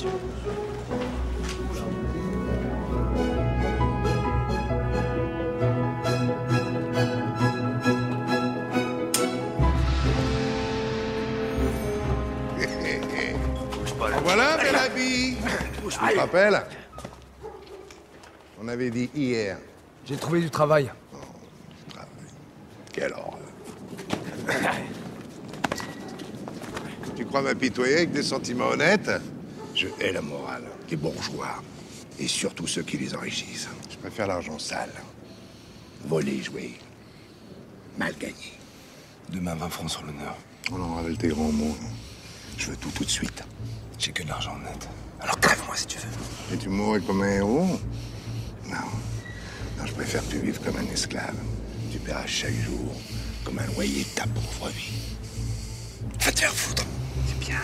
monsieur. Voilà, bel habit. Je me rappelle. On avait dit hier. J'ai trouvé du travail. Oh, du travail. Quelle horreur. Tu crois m'apitoyer avec des sentiments honnêtes? Je hais la morale, les bourgeois, et surtout ceux qui les enrichissent. Je préfère l'argent sale. Voler, jouer. Mal gagné. Demain, 20 francs sur l'honneur. On en rappelle tes grands mots. Je veux tout de suite. J'ai que de l'argent net. Alors crève-moi si tu veux. Et tu mourrais comme un héros? Non. Non, je préfère que tu vives comme un esclave. Tu paieras chaque jour comme un loyer de ta pauvre vie. Va te faire foutre. C'est bien.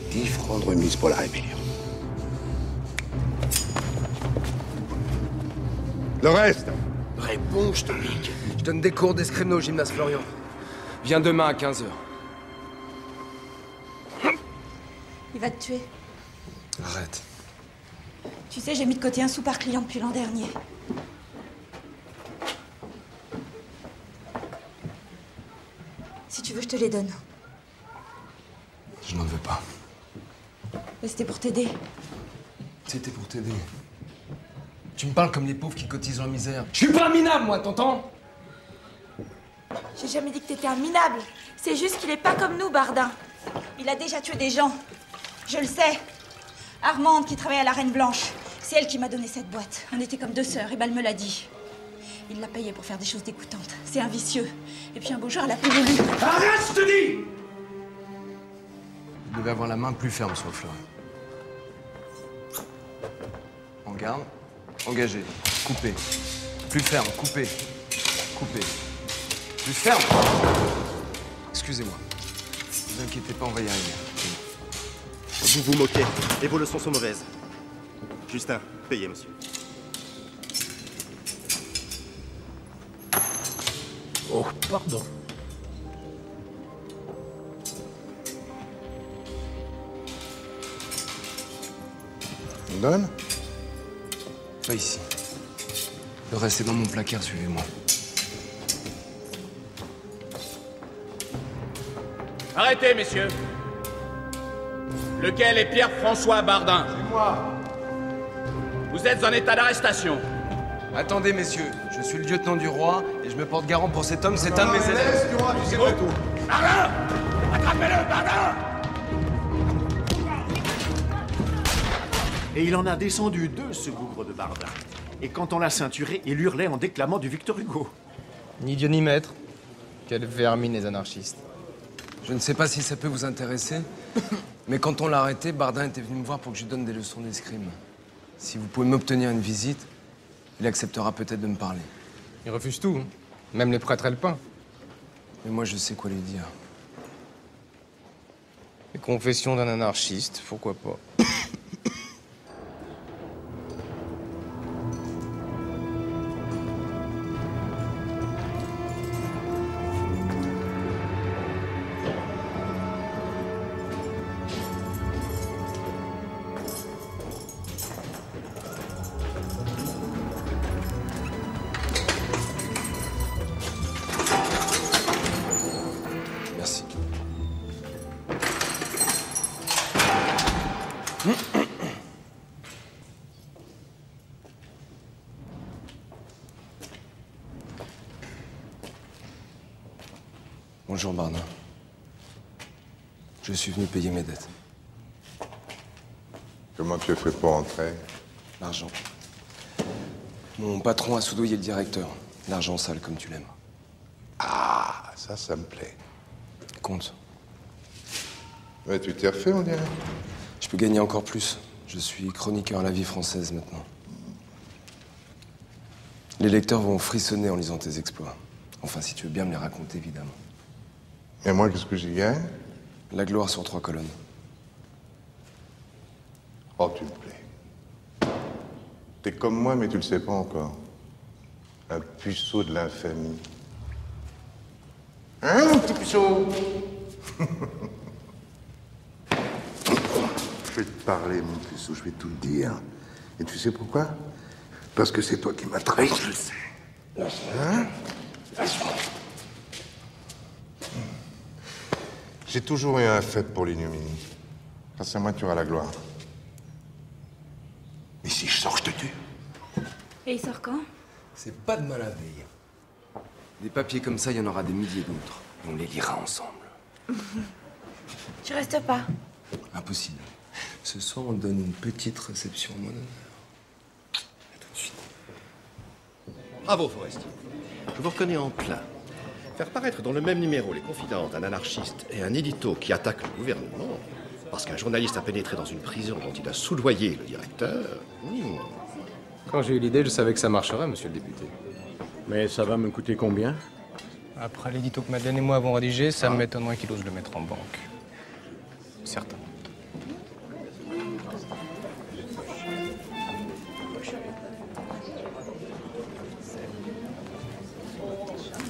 10 francs de remise pour la rébellion. Le reste? Réponds, je te pique. Je donne des cours d'escrime au gymnase Florian. Viens demain à 15h. Il va te tuer. Arrête. Tu sais, j'ai mis de côté 1 sou par client depuis l'an dernier. Si tu veux, je te les donne. Je n'en veux pas. Mais c'était pour t'aider. C'était pour t'aider. Tu me parles comme les pauvres qui cotisent en misère. Je suis pas minable, moi, t'entends? J'ai jamais dit que t'étais un minable. C'est juste qu'il est pas comme nous, Bardin. Il a déjà tué des gens. Je le sais. Armande, qui travaille à la Reine Blanche, c'est elle qui m'a donné cette boîte. On était comme 2 sœurs, et ben elle me l'a dit. Il l'a payée pour faire des choses dégoûtantes. C'est un vicieux. Et puis un beau jour, elle a plus voulu. Arrête, je te dis! Vous devez avoir la main plus ferme sur le fleuret. En garde, engagé, coupé. Plus ferme, coupé. Coupé. Plus ferme! Excusez-moi. Ne vous inquiétez pas, on va y arriver. Vous vous moquez, et vos leçons sont mauvaises. Justin, payez, monsieur. Oh, pardon. On donne? Pas ici. Le reste est dans mon placard, suivez-moi. Arrêtez, messieurs. Lequel est Pierre-François Bardin? C'est moi. Vous êtes en état d'arrestation. Attendez, messieurs. Je suis le lieutenant du roi et je me porte garant pour cet homme. C'est un de mes élèves. Du roi, tu sais pas tout. Bardin! Attrapez-le, Bardin! Et il en a descendu 2, ce bougre de Bardin. Et quand on l'a ceinturé, il hurlait en déclamant du Victor Hugo. Ni Dieu ni maître. Quelle vermine les anarchistes. Je ne sais pas si ça peut vous intéresser, mais quand on l'a arrêté, Bardin était venu me voir pour que je lui donne des leçons d'escrime. Si vous pouvez m'obtenir une visite, il acceptera peut-être de me parler. Ils refusent tout, hein. Même les prêtres et le pain. Mais moi, je sais quoi lui dire. Les confessions d'un anarchiste, pourquoi pas. Merci. Bonjour, Bardin. Je suis venu payer mes dettes. Comment tu as fait pour entrer? L'argent. Mon patron a soudoyé le directeur. L'argent sale, comme tu l'aimes. Ah, ça me plaît. Compte. Ouais, tu t'es refait, on dirait. Je peux gagner encore plus. Je suis chroniqueur à la vie française maintenant. Les lecteurs vont frissonner en lisant tes exploits. Enfin, si tu veux bien me les raconter, évidemment. Et moi, qu'est-ce que j'y gagne? La gloire sur 3 colonnes. Oh, tu me plais. T'es comme moi, mais tu le sais pas encore. Un puceau de l'infamie. Hein, mon petit puceau? Je vais te parler, mon puceau, je vais tout te dire. Et tu sais pourquoi? Parce que c'est toi qui m'as trahi, je le sais. Hein? J'ai toujours eu un fait pour l'ignominie. Grâce à moi, tu auras la gloire. Mais si je sors, je te tue. Et il sort quand? C'est pas de mal à veille. Des papiers comme ça, il y en aura des milliers d'autres. On les lira ensemble. Tu restes pas? Impossible. Ce soir, on donne une petite réception en mon honneur. À tout de suite. Bravo, Forestier. Je vous reconnais en plein. Faire paraître dans le même numéro les confidences d'un anarchiste et un édito qui attaque le gouvernement, parce qu'un journaliste a pénétré dans une prison dont il a soudoyé le directeur... Quand j'ai eu l'idée, je savais que ça marcherait, monsieur le député. Mais ça va me coûter combien? Après l'édito que Madeleine et moi avons rédigé, ça m'étonnerait qu'il ose le mettre en banque. Certain.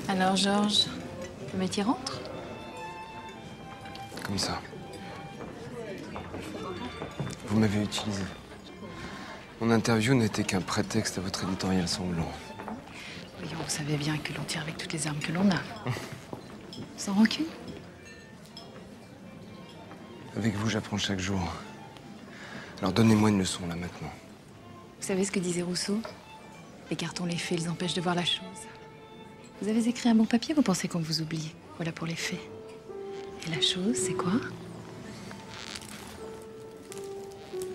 Alors, Georges, le métier rentre? Comme ça. Vous m'avez utilisé. Mon interview n'était qu'un prétexte à votre éditorial sanglant. Voyons, vous savez bien que l'on tire avec toutes les armes que l'on a. Sans rancune? Avec vous, j'apprends chaque jour. Alors donnez-moi une leçon, là, maintenant. Vous savez ce que disait Rousseau? Écartons les faits, ils empêchent de voir la chose. Vous avez écrit un bon papier, vous pensez qu'on vous oublie. Voilà pour les faits. Et la chose, c'est quoi?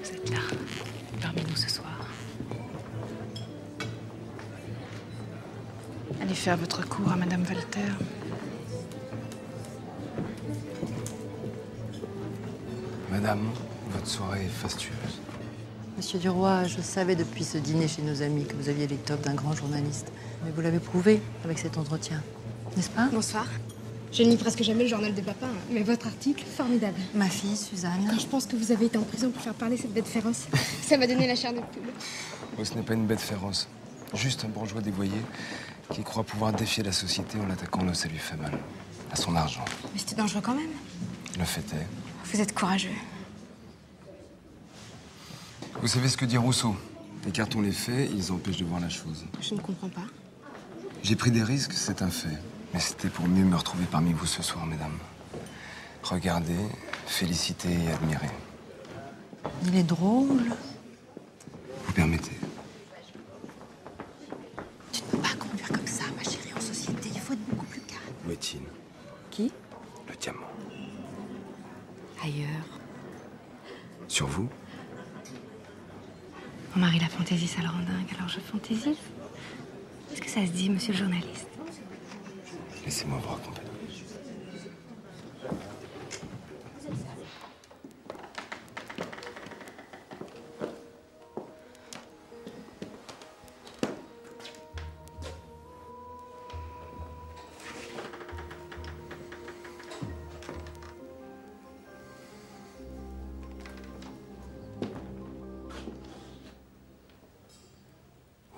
Vous êtes là, parmi nous ce soir. Allez faire votre cours à Madame Walter. Madame, votre soirée est fastueuse. Monsieur Duroy, je savais depuis ce dîner chez nos amis que vous aviez l'étoffe d'un grand journaliste. Mais vous l'avez prouvé avec cet entretien, n'est-ce pas? Bonsoir. Je ne lis presque jamais le journal de papa, hein, mais votre article, formidable. Ma fille, Suzanne. Quand je pense que vous avez été en prison pour faire parler cette bête féroce, ça m'a donné la chair de poule. Oh, ce n'est pas une bête féroce. Juste un bourgeois dévoyé qui croit pouvoir défier la société en l'attaquant là où ça lui fait mal. À son argent. Mais c'était dangereux quand même. Le fait est. Vous êtes courageux. Vous savez ce que dit Rousseau? Écartons les faits, ils empêchent de voir la chose. Je ne comprends pas. J'ai pris des risques, c'est un fait. Mais c'était pour mieux me retrouver parmi vous ce soir, mesdames. Regardez, félicitez et admirez. Il est drôle. Vous permettez? Tu ne peux pas conduire comme ça, ma chérie, en société. Il faut être beaucoup plus calme. Où est-il? Qui? Le diamant. Ailleurs. Sur vous? Mon mari, la fantaisie, ça le rend dingue, alors je fantaisise. Est-ce que ça se dit, monsieur le journaliste? Laissez-moi vous raconter.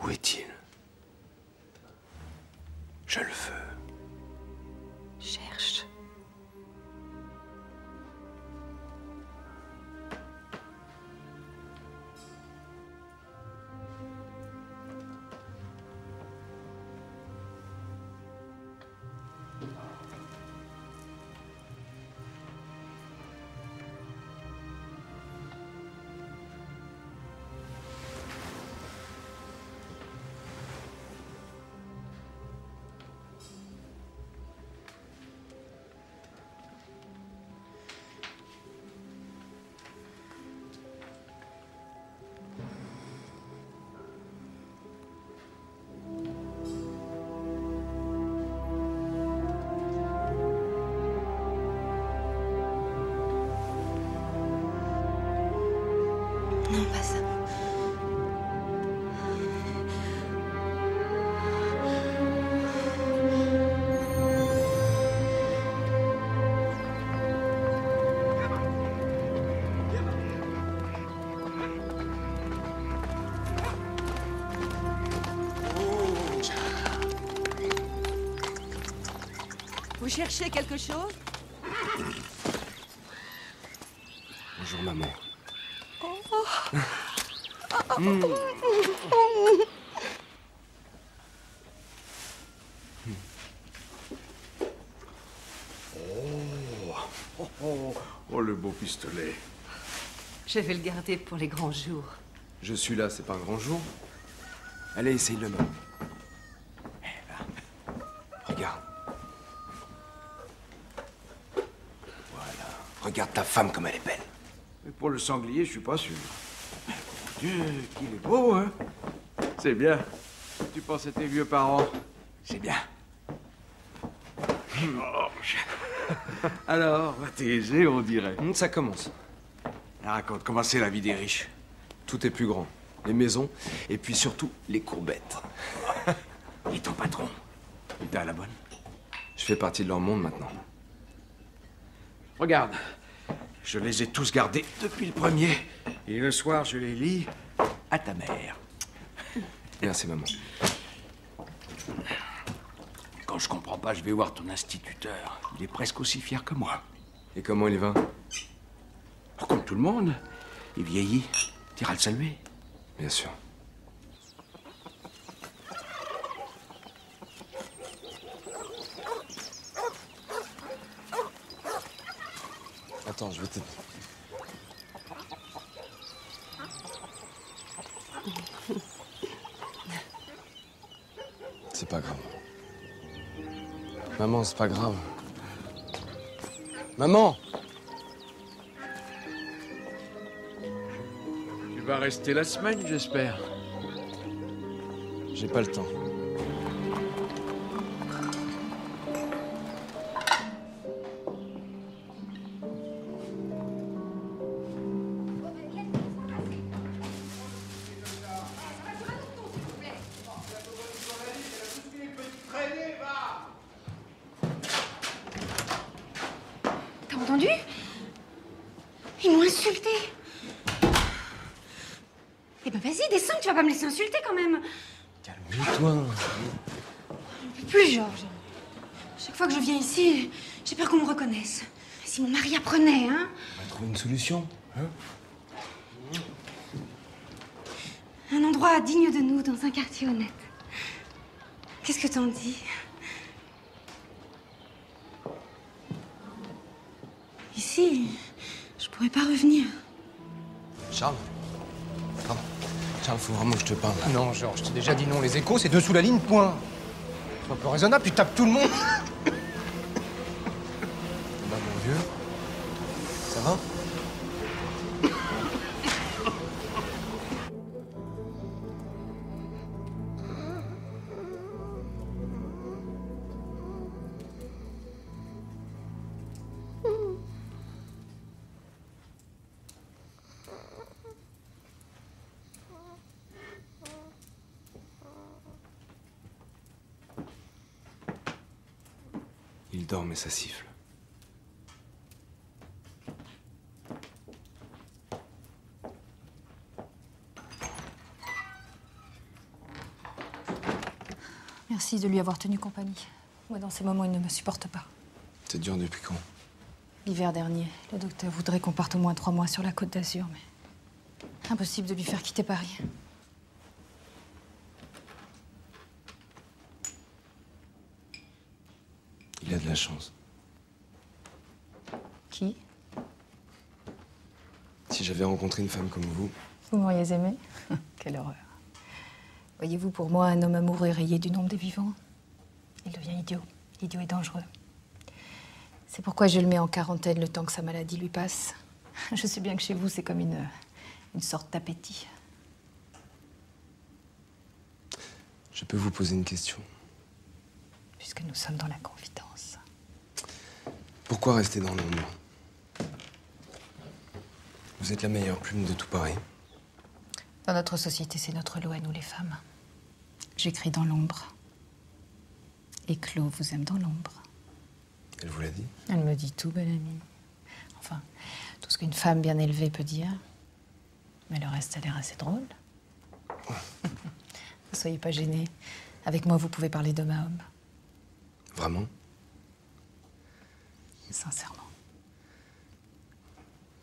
Où est-il? Je le veux. Cherche. Non, pas ça. Vous cherchez quelque chose? Bonjour, maman. Oh, le beau pistolet. Je vais le garder pour les grands jours. Je suis là, c'est pas un grand jour. Allez, essaye-le, maman. Regarde. Voilà. Regarde ta femme comme elle est belle. Mais pour le sanglier, je suis pas sûr. Dieu, qu'il est beau, hein? C'est bien. Tu penses à tes vieux parents? C'est bien. Alors, t'es aisé, on dirait. Ça commence. Raconte, comment c'est la vie des riches? Tout est plus grand. Les maisons, et puis surtout les courbettes. Et ton patron? Il t'a à la bonne? Je fais partie de leur monde maintenant. Regarde, je les ai tous gardés depuis le premier. Et le soir, je les lis à ta mère. Merci, maman. Quand je comprends pas, je vais voir ton instituteur. Il est presque aussi fier que moi. Et comment il va? Comme tout le monde. Il vieillit. T'iras le saluer. Bien sûr. Attends, je vais t'aider. C'est pas grave. Maman, c'est pas grave. Maman! Tu vas rester la semaine, j'espère. J'ai pas le temps. T'as entendu? Ils m'ont insulté. Eh ben vas-y, descends, tu vas pas me laisser insulter quand même. Calme-toi. J'en peux plus, Georges. Chaque fois que je viens ici, j'ai peur qu'on me reconnaisse. Si mon mari apprenait, hein? On va trouver une solution, hein? Un endroit digne de nous, dans un quartier honnête. Qu'est-ce que t'en dis? Ici, je pourrais pas revenir. Charles? Pardon. Charles, faut vraiment que je te parle. Non, Georges, je t'ai déjà dit non. Les échos, c'est dessous la ligne, point. Sois un peu raisonnable, tu tapes tout le monde. Bah, mon vieux. Ça va? Il dort, mais ça siffle. Merci de lui avoir tenu compagnie. Moi, dans ces moments, il ne me supporte pas. C'est dur depuis quand? L'hiver dernier, le docteur voudrait qu'on parte au moins 3 mois sur la Côte d'Azur, mais impossible de lui faire quitter Paris. Il a de la chance. Qui? Si j'avais rencontré une femme comme vous... Vous m'auriez aimé? Quelle horreur. Voyez-vous, pour moi, un homme amoureux est rayé du nombre des vivants. Il devient idiot. Idiot et dangereux. C'est pourquoi je le mets en quarantaine le temps que sa maladie lui passe. Je sais bien que chez vous, c'est comme une sorte d'appétit. Je peux vous poser une question? Puisque nous sommes dans la confidence. Pourquoi rester dans l'ombre? Vous êtes la meilleure plume de tout Paris. Dans notre société, c'est notre loi, nous les femmes. J'écris dans l'ombre. Et Claude vous aime dans l'ombre. Elle vous l'a dit? Elle me dit tout, belle amie. Enfin, tout ce qu'une femme bien élevée peut dire. Mais le reste a l'air assez drôle. Ne soyez pas gênés. Avec moi, vous pouvez parler d'homme à homme. Vraiment? Sincèrement.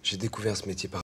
J'ai découvert ce métier par